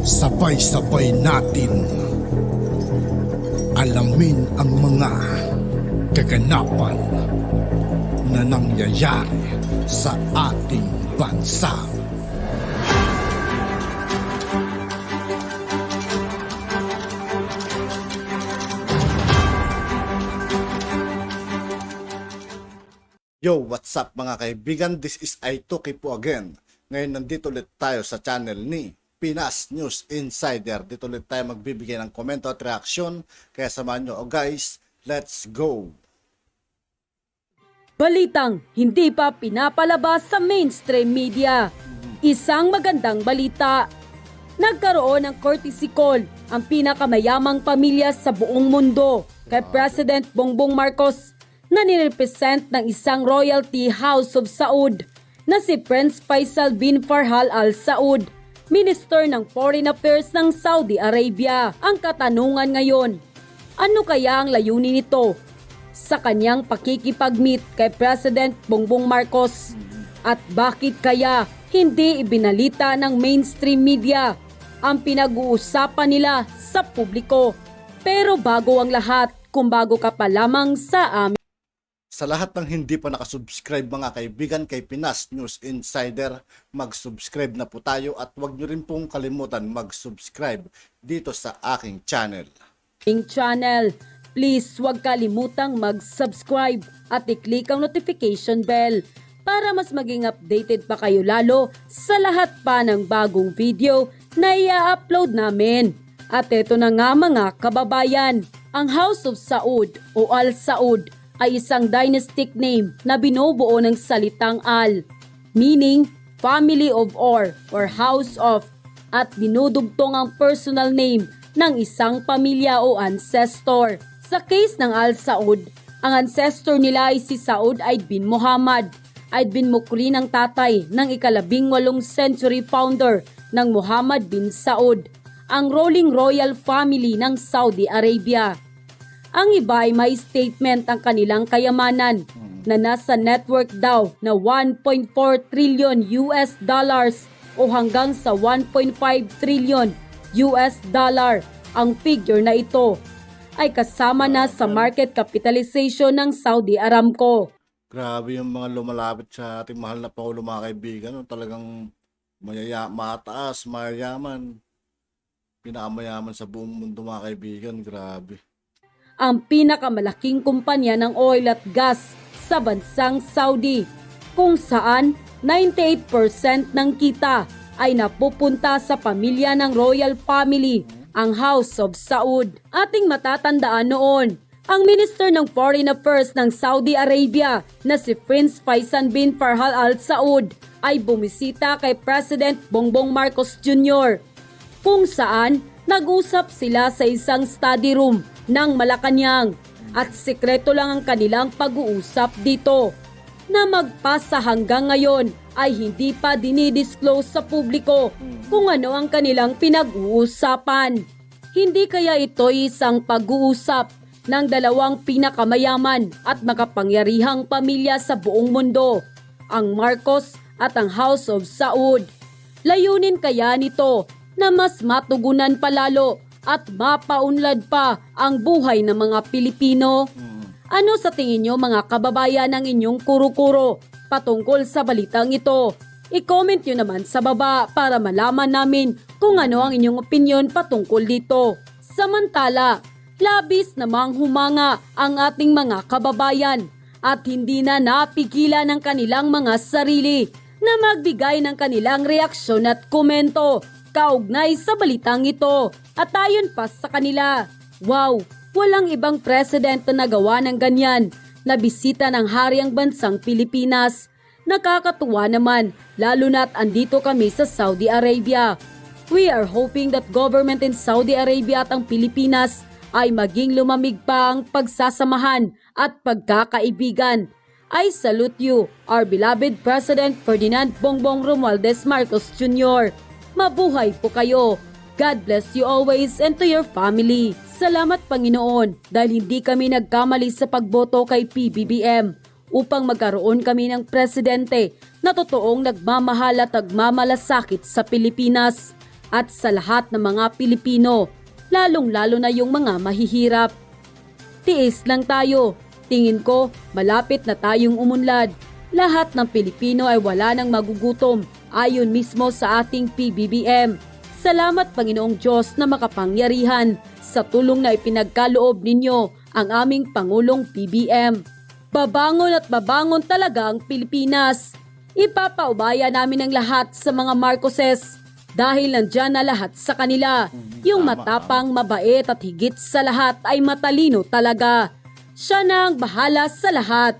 Sabay-sabay natin alamin ang mga kaganapan na nangyayari sa ating bansa. Yo, what's up mga kaibigan? This is Aitoki po again. Ngayon nandito ulit tayo sa channel ni Pinas News Insider. Dito ulit tayo magbibigay ng komento at reaksyon. Kaya samahan nyo. Oh guys, let's go! Balitang hindi pa pinapalabas sa mainstream media. Isang magandang balita. Nagkaroon ng courtesy call ang pinakamayamang pamilya sa buong mundo kay President Bongbong Marcos na nirepresent ng isang royalty house of Saud na si Prince Faisal bin Farhal Al Saud, Minister ng Foreign Affairs ng Saudi Arabia. Ang katanungan ngayon, ano kaya ang layunin nito sa kanyang pakikipag-meet kay President Bongbong Marcos? At bakit kaya hindi ibinalita ng mainstream media ang pinag-uusapan nila sa publiko? Pero bago ang lahat, kung bago ka pa lamang sa amin, Sa lahat ng hindi pa nakasubscribe mga kaibigan kay Pinas News Insider, mag-subscribe na po tayo at huwag nyo rin pong kalimutan mag-subscribe dito sa aking channel. Please huwag kalimutang mag-subscribe at i-click ang notification bell para mas maging updated pa kayo lalo sa lahat pa ng bagong video na i-upload namin. At ito na nga mga kababayan, ang House of Saud o Al Saud ay isang dynastic name na binubuo ng salitang Al, meaning family of or house of, at dinudugtong ang personal name ng isang pamilya o ancestor. Sa case ng Al Saud, ang ancestor nila ay si Saud Aid bin Muhammad. Aid bin Mukrin ang tatay ng ika-18th century founder ng Muhammad bin Saud, ang ruling royal family ng Saudi Arabia. Ang iba ay may statement ang kanilang kayamanan na nasa network daw na 1.4 trillion US dollars o hanggang sa 1.5 trillion US dollar. Ang figure na ito ay kasama na sa market capitalization ng Saudi Aramco. Grabe yung mga lumalapit sa ating mahal na Pangulo mga kaibigan. No? Talagang mataas, mayayaman. Pinakamayaman sa buong mundo mga kaibigan. Grabe. Ang pinakamalaking kumpanya ng oil at gas sa bansang Saudi, kung saan 98% ng kita ay napupunta sa pamilya ng royal family, ang House of Saud. Ating matatandaan noon, ang Minister ng Foreign Affairs ng Saudi Arabia na si Prince Faisal bin Farhal Al Saud ay bumisita kay President Bongbong Marcos Jr. kung saan nag-usap sila sa isang study room ng Malacanang at sekreto lang ang kanilang pag-uusap dito na magpasa hanggang ngayon ay hindi pa dinidisclose sa publiko kung ano ang kanilang pinag-uusapan. Hindi kaya ito isang pag-uusap ng dalawang pinakamayaman at makapangyarihang pamilya sa buong mundo, ang Marcos at ang House of Saud? Layunin kaya nito na mas matugunan palalo at mapaunlad pa ang buhay ng mga Pilipino? Ano sa tingin nyo mga kababayan ang inyong kuro-kuro patungkol sa balitang ito? I-comment nyo naman sa baba para malaman namin kung ano ang inyong opinion patungkol dito. Samantala, labis namang humanga ang ating mga kababayan at hindi na napigilan ng kanilang mga sarili na magbigay ng kanilang reaksyon at komento kaugnay sa balitang ito. At ayon pa sa kanila, wow, walang ibang president na nagawa ng ganyan na bisita ng hari ang bansang Pilipinas. Nakakatuwa naman, lalo na't andito kami sa Saudi Arabia. We are hoping that government in Saudi Arabia at ang Pilipinas ay maging lumamig pa ang pagsasamahan at pagkakaibigan. I salute you, our beloved President Ferdinand Bongbong Romualdez Marcos Jr. Mabuhay po kayo. God bless you always and to your family. Salamat Panginoon dahil hindi kami nagkamali sa pagboto kay PBBM upang magkaroon kami ng presidente na totoong nagmamahal at nagmamalasakit sa Pilipinas. at sa lahat ng mga Pilipino, lalong-lalo na yung mga mahihirap. Tiis lang tayo. Tingin ko, malapit na tayong umunlad. Lahat ng Pilipino ay wala nang magugutom ayon mismo sa ating PBBM. Salamat Panginoong Diyos na makapangyarihan sa tulong na ipinagkaloob ninyo ang aming Pangulong PBM. Babangon at babangon talaga ang Pilipinas. Ipapaubaya namin ang lahat sa mga Marcoses dahil nandyan na lahat sa kanila. Yung matapang, mabait at higit sa lahat ay matalino talaga. Siya na ang bahala sa lahat.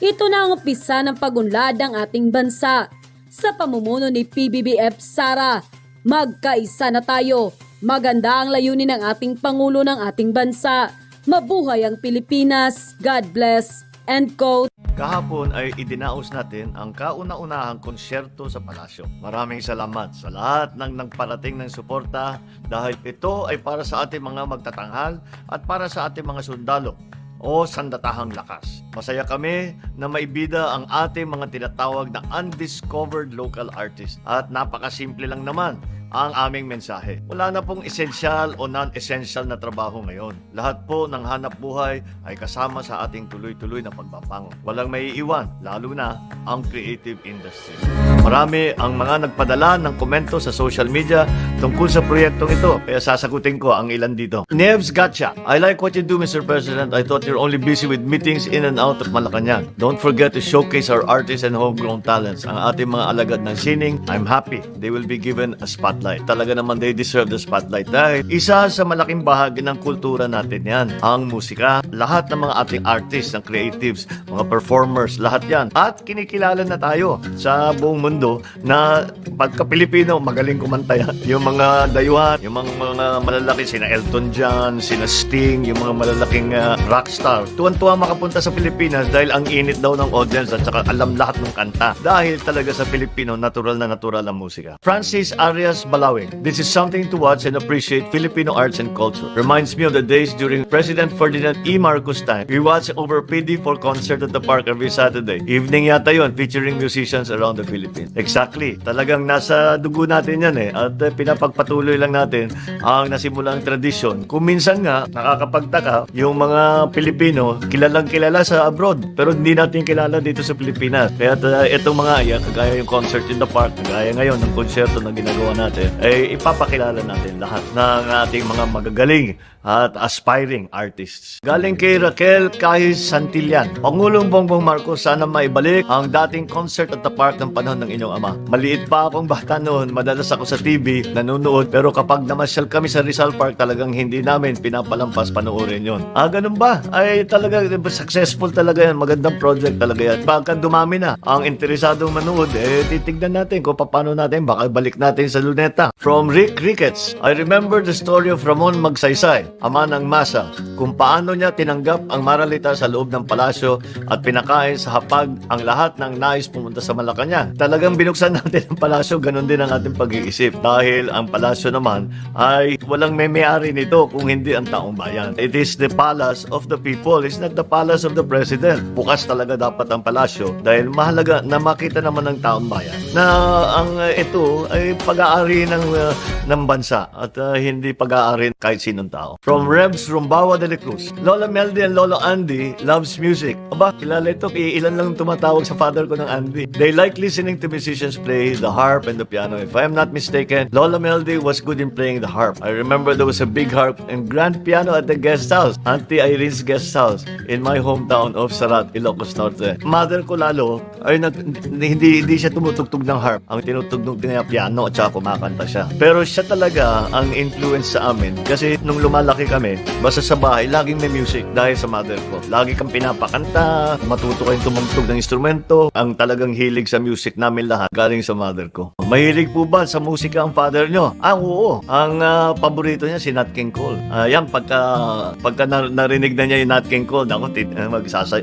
Ito na ang umpisa ng pagunlad ng ating bansa. Sa pamumuno ni PBBF Sara, magkaisa na tayo. Maganda ang layunin ng ating Pangulo ng ating bansa. Mabuhay ang Pilipinas. God bless. End quote. Kahapon ay idinaos natin ang kauna-unahang konsyerto sa palasyo. Maraming salamat sa lahat ng nagparating ng suporta dahil ito ay para sa ating mga magtatanghal at para sa ating mga sundalo o sandatahang lakas. Masaya kami na maibida ang ating mga tinatawag na undiscovered local artists. At napakasimple lang naman ang aming mensahe. Wala na pong esensyal o non-essential na trabaho ngayon. Lahat po ng hanap buhay ay kasama sa ating tuloy-tuloy na pagbabangon. Walang maiiwan, lalo na ang creative industry. Marami ang mga nagpadala ng komento sa social media tungkol sa proyektong ito, kaya sasagutin ko ang ilan dito. Nevs Gatcha, I like what you do, Mr. President. I thought you're only busy with meetings in and out of Malacanang. Don't forget to showcase our artists and homegrown talents. Ang ating mga alagad ng sining, I'm happy they will be given a spotlight. Talaga naman they deserve the spotlight dahil isa sa malaking bahagi ng kultura natin yan. Ang musika, lahat ng mga ating artists, ng creatives, mga performers, lahat yan. At kinikilala na tayo sa buong mundo na pagka Pilipino, magaling kumanta yan. Yung mga dayuhan, yung mga malalaki, sina Elton John, sina Sting, yung mga malalaking rockstar. Tuwan-tuwa makapunta sa Pilipinas dahil ang init daw ng audience at saka alam lahat ng kanta. Dahil talaga sa Pilipino, natural na natural ang musika. Francis Arias Balawing, this is something to watch and appreciate Filipino arts and culture. Reminds me of the days during President Ferdinand E. Marcos time. We watch over PD4 concert at the park every Saturday. Evening yata yun, featuring musicians around the Philippines. Exactly. Talagang nasa dugo natin yan eh. At pinapagpatuloy lang natin ang nasimulang tradisyon. Kung minsan nga, nakakapagtaka, yung mga Pilipino, kilalang kilala sa abroad. Pero hindi natin kilala dito sa Pilipinas. Kaya itong mga yan, kagaya yung concert in the park, kagaya ngayon ng konserto na ginagawa natin, ay ipapakilala natin lahat ng ating mga magagaling at aspiring artists. Galing kay Raquel Kahis Santillan, Pangulong Bongbong Marcos, sana maibalik ang dating concert at the park ng panahon ng inyong ama. Maliit pa akong bata noon, madalas ako sa TV, nanonood, pero kapag namasyal kami sa Rizal Park, talagang hindi namin pinapalampas panoorin yon. Ganun ba? Ay talaga, successful talaga yan. Magandang project talaga yan. Pagka dumami na ang interesadong manood, titignan natin kung paano natin, baka balik natin sa luneta. From Rick Ricketts, I remember the story of Ramon Magsaysay, ama ng masa, kung paano niya tinanggap ang maralita sa loob ng palasyo at pinakain sa hapag ang lahat ng nais pumunta sa Malacanang. Talagang binuksan natin ang palasyo, ganun din ang ating pag-iisip. Dahil ang palasyo naman ay walang may-ari nito kung hindi ang taong bayan. It is the palace of the people, it's not the palace of the president. Bukas talaga dapat ang palasyo dahil mahalaga na makita naman ng taong bayan na ang ito ay pag-aari ng bansa at hindi pag-aari kahit sinong tao. From Rebs Rumbawa de la Cruz, Lola Meldy and Lolo Andy loves music. Aba, kilala ito, ilan lang tumatawag sa father ko ng Andy. They like listening to musicians play the harp and the piano. If I am not mistaken, Lola Meldy was good in playing the harp. I remember there was a big harp and grand piano at the guest house, Auntie Irene's guest house, in my hometown of Sarat, Ilocos Norte. Mother ko lalo, ay hindi siya tumutugtog ng harp. Ang tinutugtog niya piano at saka kumakanta siya. Pero siya talaga ang influence sa amin kasi nung lumalaki kami, basta sa bahay, laging may music dahil sa mother ko. Lagi kang pinapakanta, matuto kayong tumugtog ng instrumento. Ang talagang hilig sa music namin lahat, galing sa mother ko. Mahilig po ba sa musika ang father nyo? Oo. Ang paborito niya si Nat King Cole. Yan, pagka narinig na niya yung Nat King Cole,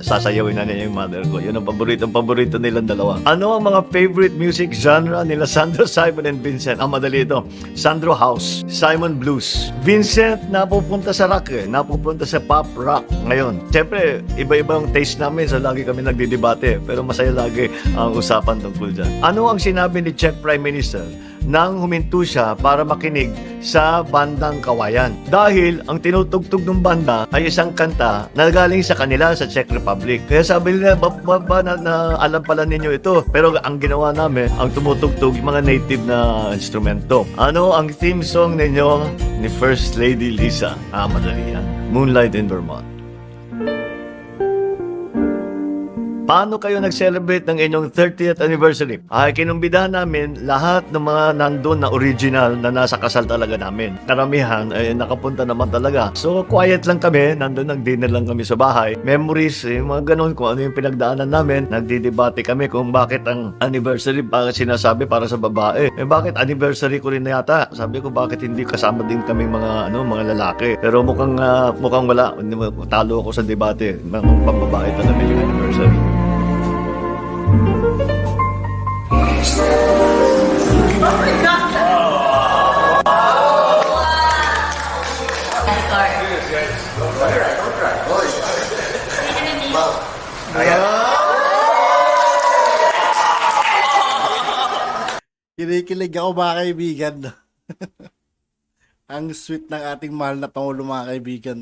sasayawin na niya yung mother ko. Yun ang paborito nilang dalawa. Ano ang mga favorite music genre nila Sandro, Simon, and Vincent? Madali ito. Sandro House, Simon Blues. Vincent, napupunta sa rock napupunta sa pop rock ngayon. Siyempre, iba-ibang taste namin, so lagi kami nagdidebate. Pero masaya lagi ang usapan tungkol dyan. Ano ang sinabi ni Czech Prime Minister nang huminto siya para makinig sa bandang Kawayan. Dahil ang tinutugtog ng banda ay isang kanta na galing sa kanila sa Czech Republic. Kaya sabi nila, na alam pala ninyo ito. Pero ang ginawa namin, ang tumutugtog yung mga native na instrumento. Ano ang theme song ninyo ni First Lady Lisa? Madali yan. Moonlight in Vermont. Paano kayo nag-celebrate ng inyong 30th anniversary? Ay kinumbidahan namin lahat ng mga nandun na original na nasa kasal talaga namin. Karamihan ay nakapunta naman talaga. So quiet lang kami, nandun nag-dinner lang kami sa bahay. Memories, mga ganun, kung ano yung pinagdaanan namin. Nagdidebate kami kung bakit ang anniversary sinasabi para sa babae. Bakit anniversary ko rin na yata? Sabi ko bakit hindi kasama din kami mga lalaki. Pero mukhang wala. Talo ako sa debate. Mga pambabae talaga yung anniversary. Kinikilig ako mga kaibigan. Ang sweet ng ating mahal na Pangulo mga kaibigan.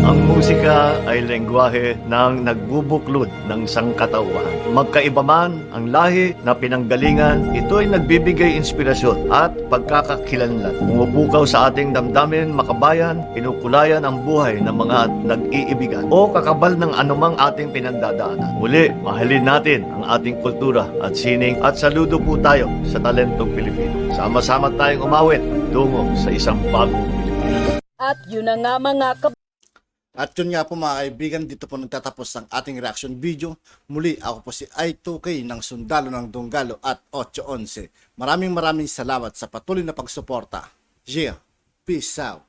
Ang musika ay lengguwahe ng nagbubuklod ng sangkatauhan. Magkaiba man ang lahi na pinanggalingan, ito ay nagbibigay inspirasyon at pagkakakilanlan. Pumupukaw sa ating damdamin, makabayan, pinukulayan ang buhay ng mga nag-iibigan o kakabal ng anumang ating pinagdadaanan. Muli, mahalin natin ang ating kultura at sining at saludo po tayo sa talentong Pilipino. Sama-sama tayong umawit tungo sa isang bagong Pilipinas. At yun na nga mga At yun nga po mga kaibigan, dito po nagtatapos ang ating reaction video. Muli, ako po si I2K ng Sundalo ng Dunggalo at 811. Maraming salamat sa patuloy na pagsuporta. Yeah, peace out.